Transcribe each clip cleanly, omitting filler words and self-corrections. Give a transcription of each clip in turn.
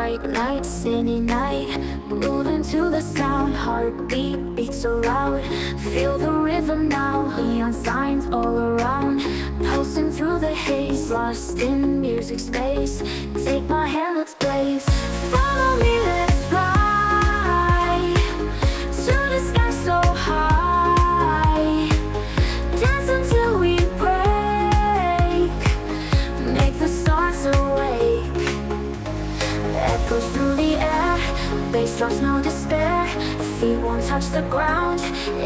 bright light, city night, moving to the sound, heartbeat beats so loud. Feel the rhythm now, neon signs all around, pulsing through the haze, lost in music space. Take my hand, let's blaze. Follow me, let's fly to the sky so high. Dance until we break, make the stars awake. Echoes through the air, bass drops, no despair. Feet won't touch the ground,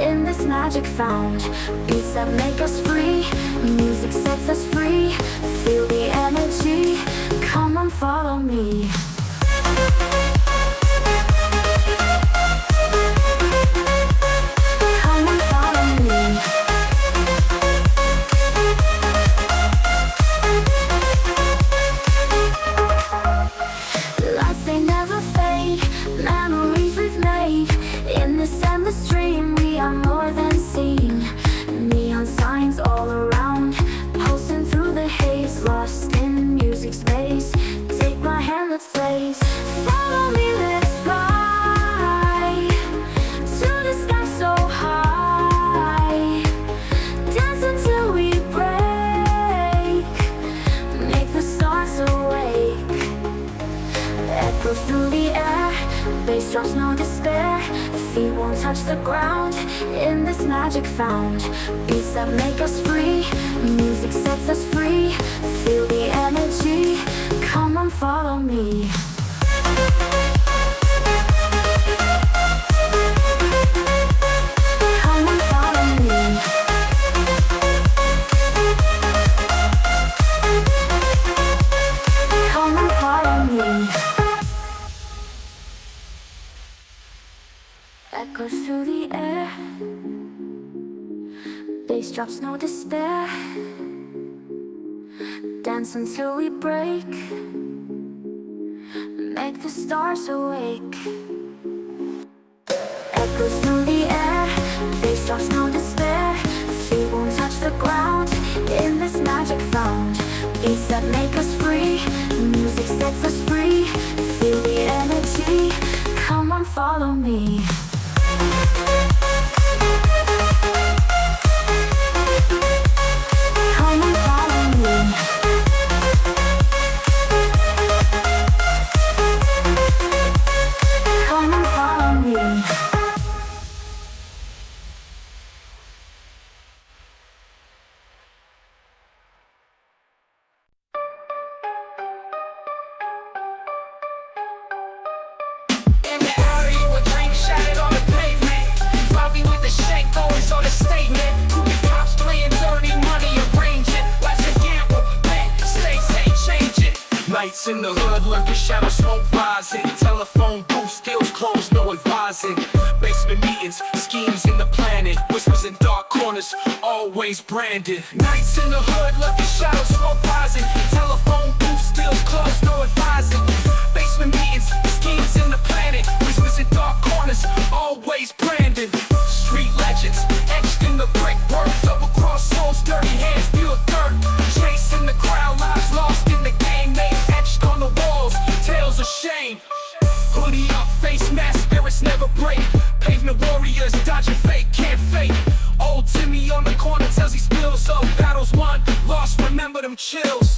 in this magic found. Beats that make us free, music sets us free. Feel the energy, come on, follow me. Come on, follow me. Lights, they never fade, memories we've made. In this endless dream, we are more than seen. Neon signs all around, pulsing through the haze, lost in music space. Take my hand, let's blaze. Follow me, let's fly to the sky so high. Dance until we break, make the stars awake. Echoes through the air, bass drops, no despair. Feet won't touch the ground, in this magic found. Beats that make us free, music sets us free. Feel the energy, come on, follow me. Come on, follow me. Come on, follow me. Echoes through the air, bass drops, no despair. Dance until we break, make the stars awake. Echoes through the air, bass drops, no despair. Feet won't touch the ground, in this magic found. Beats that make us free, music sets us free. Feel the energy, come on, follow me. Come on, follow me. Come on, follow me. Everybody with drink shattered on the pavement. Bobby with the shake always on the statement. Cops playing dirty money, arranging. Life's a gamble, bet, stakes ain't changing. Nights in the hood, lurking shadow, smoke rising. Telephone booth, skills closed, no advising. Basement meetings, schemes in the planet. Whispers in dark corners, always branded. Nights in the hood, lurking shadow, smoke rising. Telephone booth, skills closed, no advising. Basement meetings, schemes in the planet. Whispers in dark corners, always branded. Street legends, etched in the brickwork. Double cross souls, dirty hands, pure dirt. Chasing the crowd, lives lost in the game. Name etched on the walls, tales of shame. Hoodie up, face mask, spirits never break. Pavement warriors, dodging fate, can't fake. Old Timmy on the corner tells he spills of battles won, lost, remember them chills.